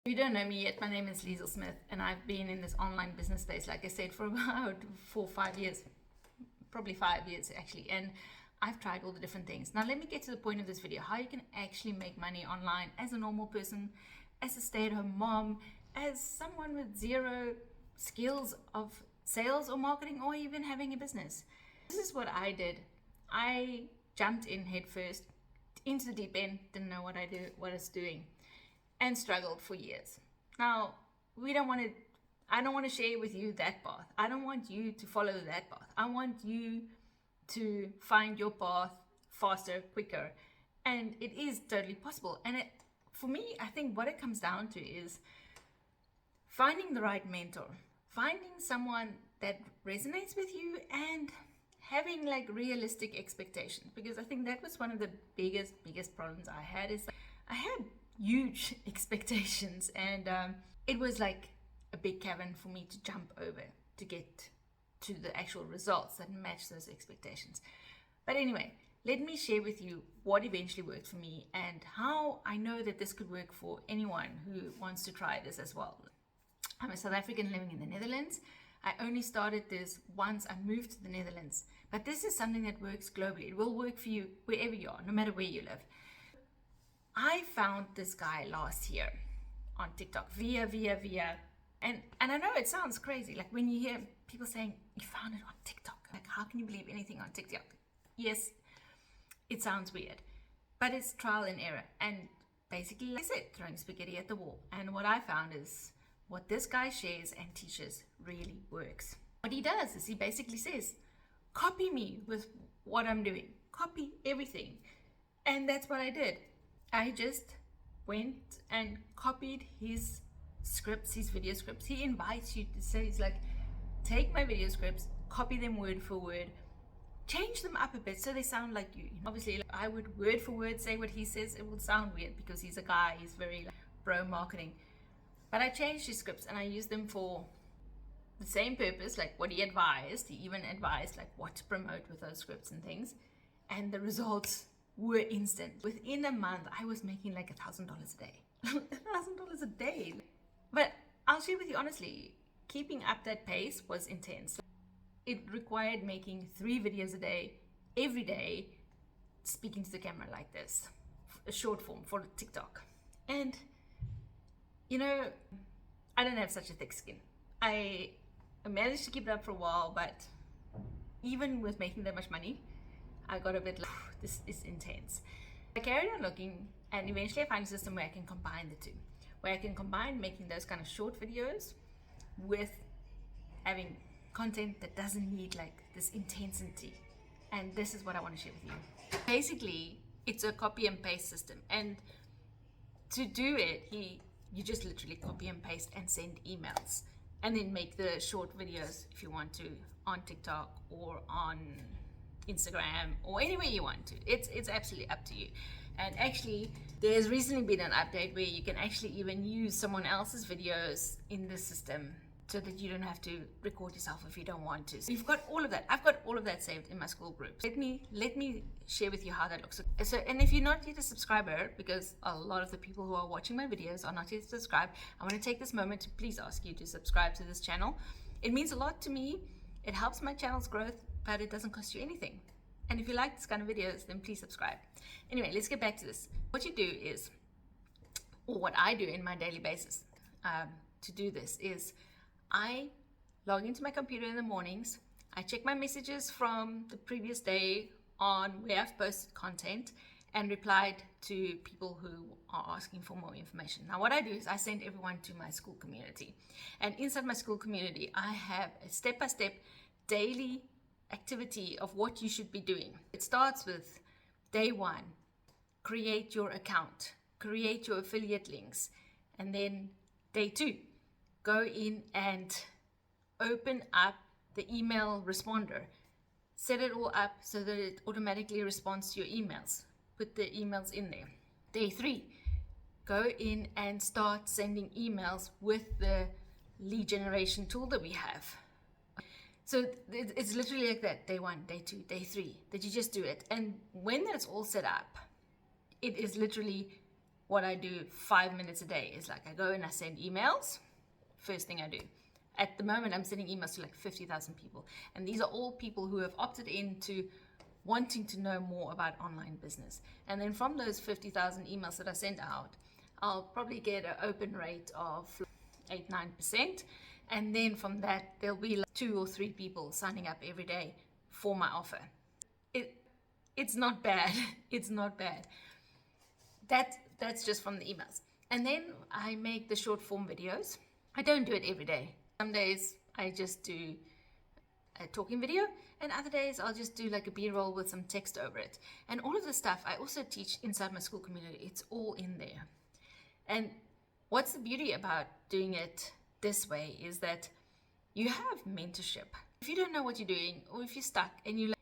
If you don't know me yet, my name is 𝐒𝐨𝐧𝐧𝐶 Smith, and I've been in this online business space, like I said, for about 4 or 5 years, probably 5 years actually, and I've tried all the different things. Now let me get to the point of this video, how you can actually make money online as a normal person, as a stay-at-home mom, as someone with zero skills of sales or marketing or even having a business. This is what I did. I jumped in head first into the deep end, didn't know what I was doing, and struggled for years. Now, I don't want to share with you that path. I don't want you to follow that path. I want you to find your path faster, quicker, and it is totally possible. And for me, I think what it comes down to is finding the right mentor, finding someone that resonates with you, and having like realistic expectations. Because I think that was one of the biggest problems I had, is I had huge expectations, and it was like a big cavern for me to jump over to get to the actual results that match those expectations. But anyway, let me share with you what eventually worked for me and how I know that this could work for anyone who wants to try this as well. I'm a South African living in the Netherlands. I only started this once I moved to the Netherlands, but this is something that works globally. It will work for you wherever you are, no matter where you live. I found this guy last year on TikTok via, and I know it sounds crazy, like when you hear people saying, you found it on TikTok, like how can you believe anything on TikTok? Yes, it sounds weird, but it's trial and error, and basically, like I said, throwing spaghetti at the wall. And what I found is what this guy shares and teaches really works. What he does is he basically says, copy me with what I'm doing, copy everything. And that's what I did. I just went and copied his scripts, his video scripts. He invites you to say, he's like, take my video scripts, copy them word for word, change them up a bit so they sound like you. Obviously, like, I would word for word say what he says. It would sound weird because he's a guy, he's very like, pro marketing. But I changed his scripts and I used them for the same purpose, like what he advised. He even advised like what to promote with those scripts and things. And the results were instant. Within a month, I was making like $1,000 a day. $1,000 a day. But I'll share with you honestly, keeping up that pace was intense. It required making 3 videos a day, every day, speaking to the camera like this, a short form for TikTok. And you know, I don't have such a thick skin. I managed to keep it up for a while, but even with making that much money, I got a bit like, this is intense. I carried on looking, and eventually I find a system where I can combine the two, where I can combine making those kind of short videos with having content that doesn't need like this intensity. And this is what I want to share with you. Basically, it's a copy and paste system, and to do it, you just literally copy and paste and send emails, and then make the short videos if you want to on TikTok or on Instagram or anywhere you want to. It's absolutely up to you. And actually, there's recently been an update where you can actually even use someone else's videos in the system so that you don't have to record yourself if you don't want to. So you've got all of that. I've got all of that saved in my school group. Let me share with you how that looks. So, and if you're not yet a subscriber, because a lot of the people who are watching my videos are not yet subscribed, I want to take this moment to please ask you to subscribe to this channel. It means a lot to me. It helps my channel's growth, but it doesn't cost you anything. And if you like this kind of videos, then please subscribe. Anyway, let's get back to this. What you do is, or what I do in my daily basis to do this is, I log into my computer in the mornings, I check my messages from the previous day on where I've posted content and replied to people who are asking for more information. Now what I do is I send everyone to my school community. And inside my school community, I have a step-by-step daily activity of what you should be doing. It starts with day 1, create your account, create your affiliate links. And then day 2, go in and open up the email responder. Set it all up so that it automatically responds to your emails. Put the emails in there. Day 3, go in and start sending emails with the lead generation tool that we have. So it's literally like that, day 1, day 2, day 3, that you just do it. And when that's all set up, it is literally what I do 5 minutes a day is like I go and I send emails. First thing I do. At the moment, I'm sending emails to like 50,000 people. And these are all people who have opted into wanting to know more about online business. And then from those 50,000 emails that I send out, I'll probably get an open rate of 8-9%. And then from that, there'll be like 2 or 3 people signing up every day for my offer. It's not bad. It's not bad. That's just from the emails. And then I make the short form videos. I don't do it every day. Some days I just do a talking video, and other days I'll just do like a B-roll with some text over it. And all of this stuff I also teach inside my school community. It's all in there. And what's the beauty about doing it this way is that you have mentorship. If you don't know what you're doing, or if you're stuck and you're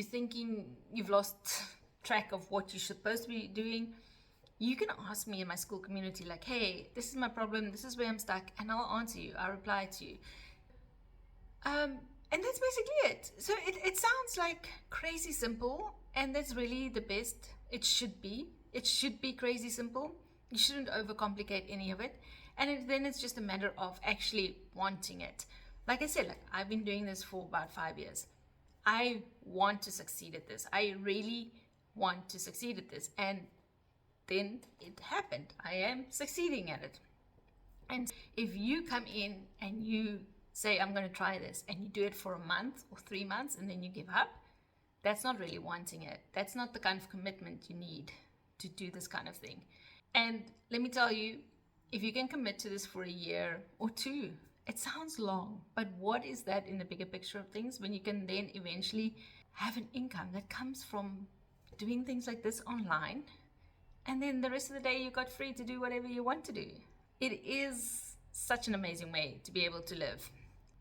thinking you've lost track of what you're supposed to be doing, you can ask me in my school community, like, hey, this is my problem, this is where I'm stuck, and I'll answer you, I'll reply to you. And that's basically it. So it sounds like crazy simple, and that's really the best it should be. It should be crazy simple. You shouldn't overcomplicate any of it. And then it's just a matter of actually wanting it. Like I said, like I've been doing this for about 5 years. I want to succeed at this. I really want to succeed at this. And then it happened. I am succeeding at it. And if you come in and you say, I'm going to try this, and you do it for a month or 3 months and then you give up, that's not really wanting it. That's not the kind of commitment you need to do this kind of thing. And let me tell you, if you can commit to this for a year or 2, it sounds long, but what is that in the bigger picture of things when you can then eventually have an income that comes from doing things like this online, and then the rest of the day you got free to do whatever you want to do? It is such an amazing way to be able to live.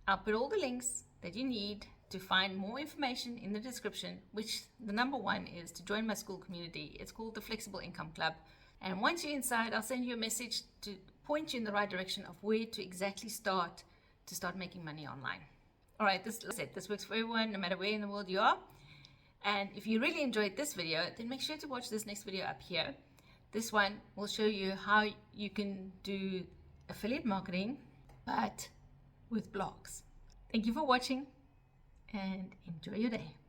I'll put all the links that you need to find more information in the description, which the number one is to join my school community. It's called the Flexible Income Club. And once you're inside, I'll send you a message to point you in the right direction of where to exactly start making money online. All right, this works for everyone, no matter where in the world you are. And if you really enjoyed this video, then make sure to watch this next video up here. This one will show you how you can do affiliate marketing, but with blogs. Thank you for watching, and enjoy your day.